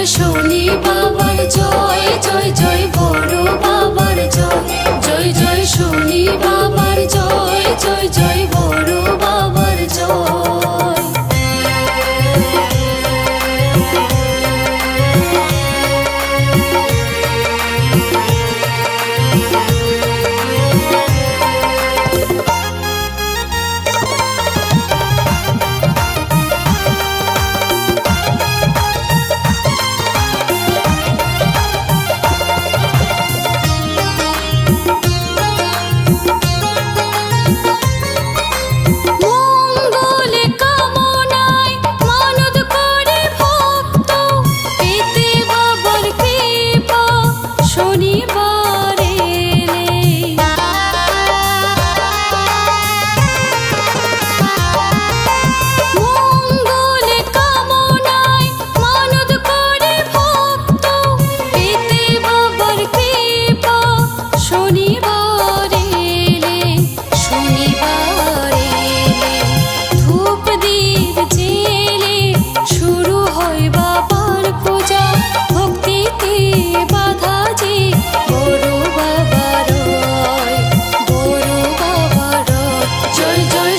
জয় শনি বাবার জয়, জয় জয় বড় বাবার জয়, জয় জয় শনি বাবার জয়, জয় জয় বড় বাবার জয়।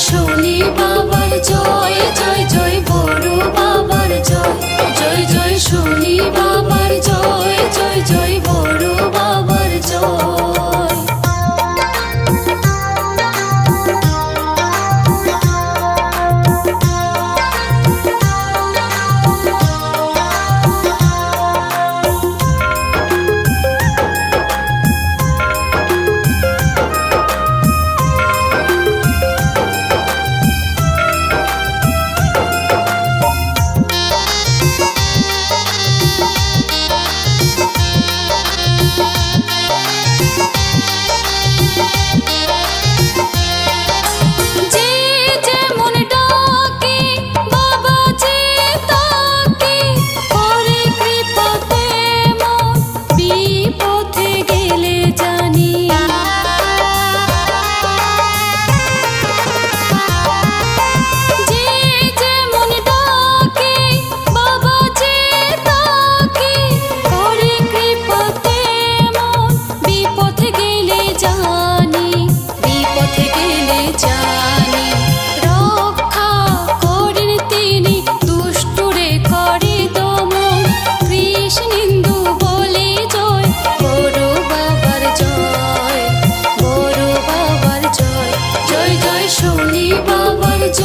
শনি বাবার জয়, জয় জয় বড় বাবার জয়।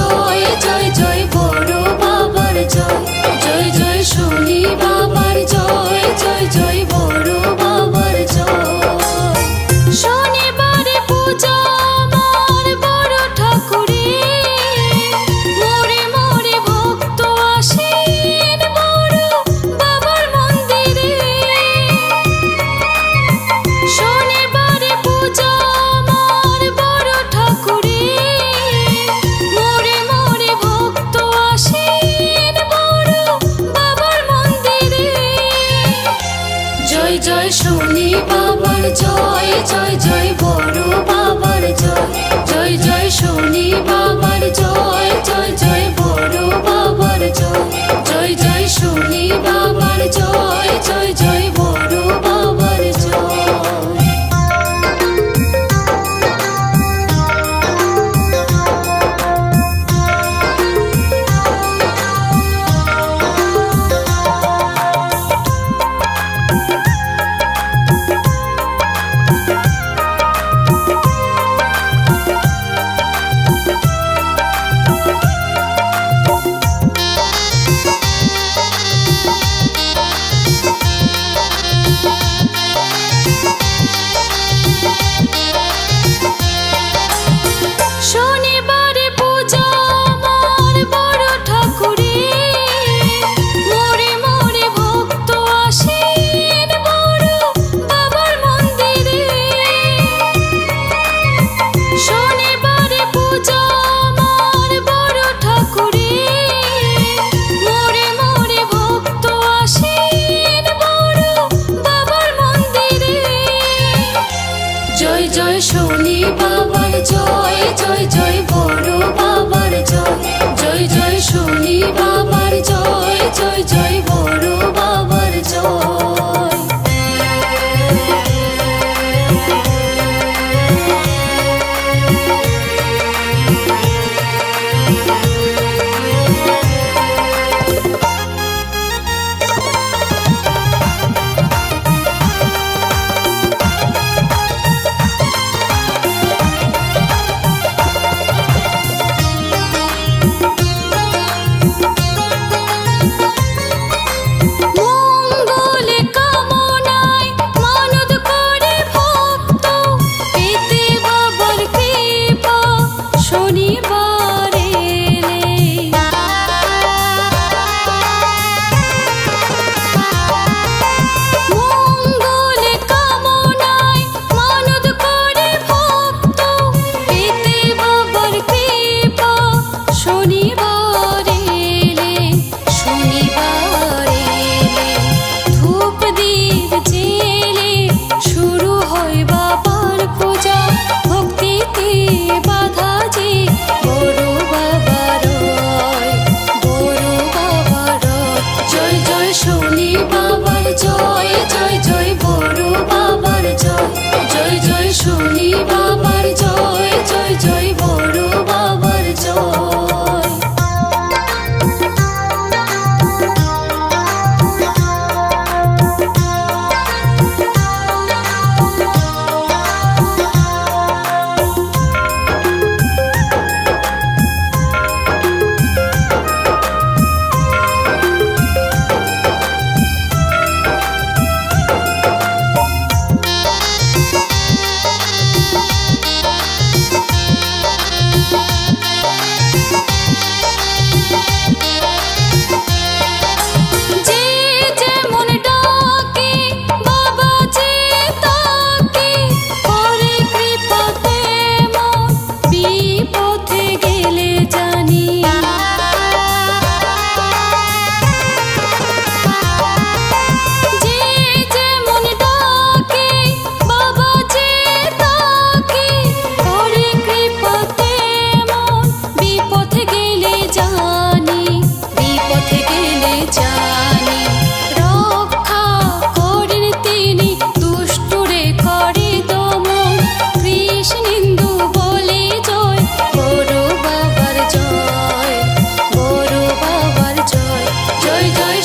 জয়, জয় জয় বড় বাবার জয়, জয় জয় শনি বাবার জয়, জয় জয় বড় বাবার জয়। শনিবারে পূজা আমার বড় ঠাকুরের, মোরে মোরে ভক্ত আসেন বড় বাবার মন্দিরে। শনিবারে পূজা আমার বড় ঠাকুরের, মোরে মোরে ভক্ত আসেন বড় বাবার মন্দিরে। জয় জয় শনি বাবার জয়, জয় জয় বড় বাবার জয়, জয় জয় শনি বাবার জয়, জয় জয় বড় বাবার জয়, জয় জয় শনি বাবার জয়, জয় জয় বড় বাবার জয়। বাবার জয় জয় জয় বড় বাবার জয় জয় জয় শনি বাবার জয় জয় জয় বড় বাবার জয়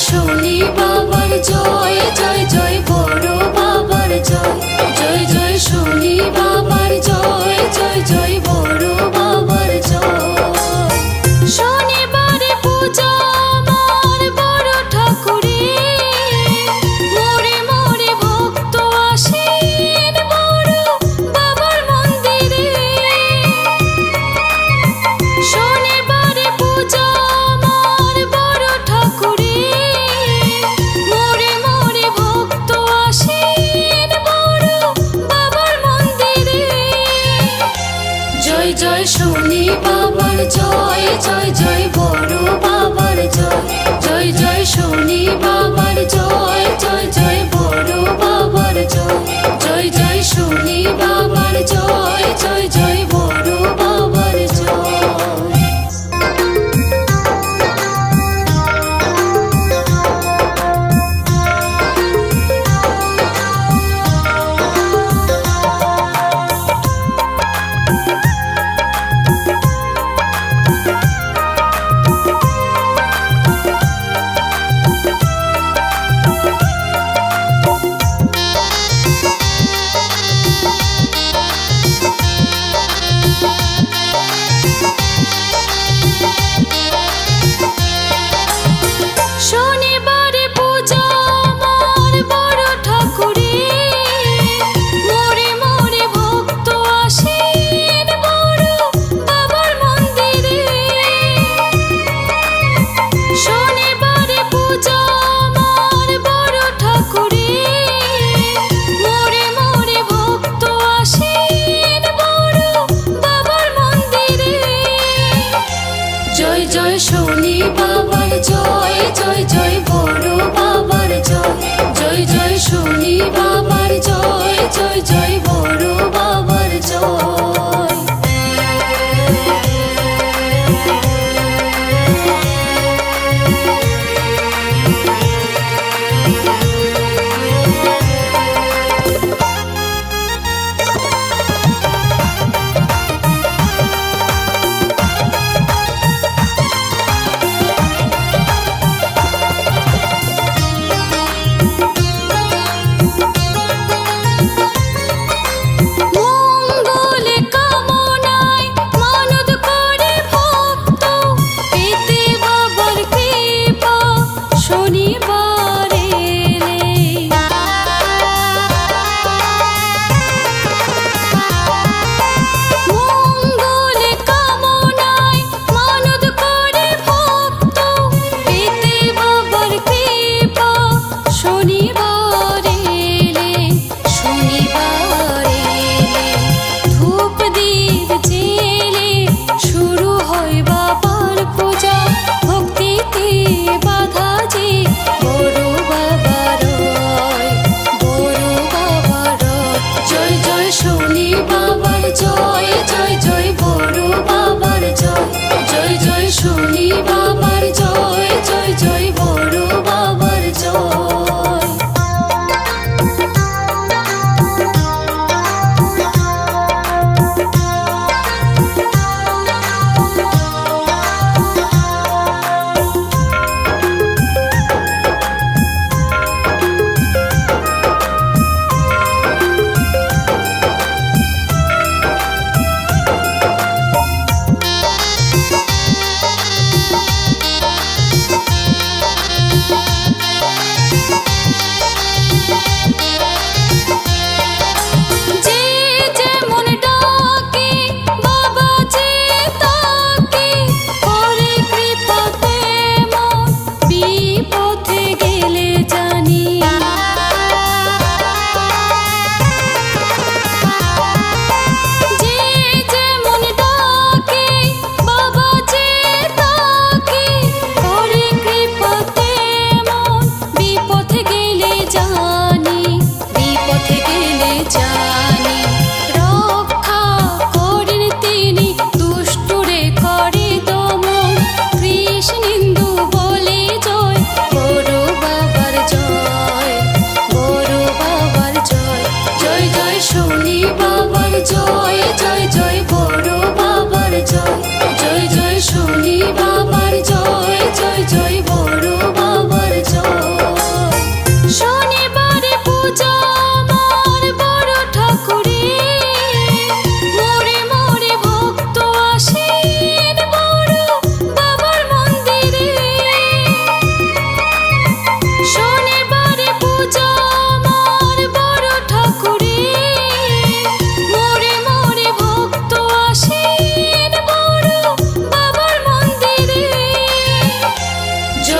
শনি বাবার জয় জয় জয় বড় বাবার জয় জয় জয় শনি বাবার জয় জয় জয় বড় বাবার জয় শনিবারে পূজা আমার বড় ঠাকুরের মোরে মোরে ভক্ত আসেন বড় বাবার মন্দিরে শনিবারে পূজা আমার বড় ঠাকুরের জয় জয় শনি বাবার জয় জয় জয় বড় বাবার জয় জয় জয় শনি বাবার জয় জয় জয় বড় বাবার জয় জয় জয় শনি বাবার জয় জয় জয় বড় বাবার জয়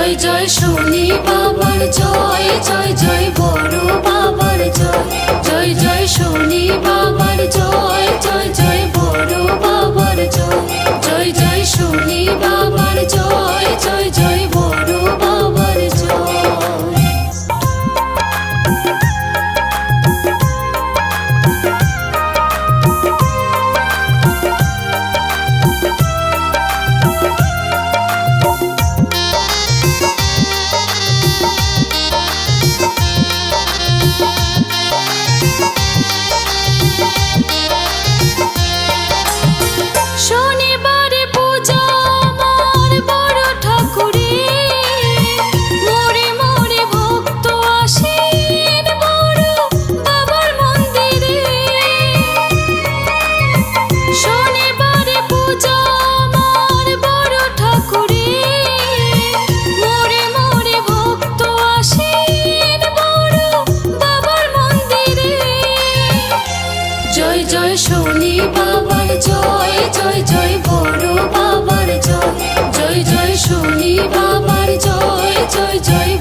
জয় জয় শনি বাবার জয়, জয় জয় বড় বাবার জয়, জয় জয় শনি বাবার জয়, জয় জয় বড় বাবার জয়, জয় জয় শনি বাবার জয়, জয় জয় বড় বাবার জয়। শনিবারে পূজা আমার বড় ঠাকুরের, মোরে মোরে ভক্ত আসেন বড় বাবার মন্দিরে। শনিবারে পূজা আমার বড় ঠাকুরের, মোরে মোরে ভক্ত আসেন বড় বাবার মন্দিরে। জয় জয় শনি বাবার জয়, জয় জয় বড় বাবার জয়, জয় জয় শনি বাবার জয়, জয় জয়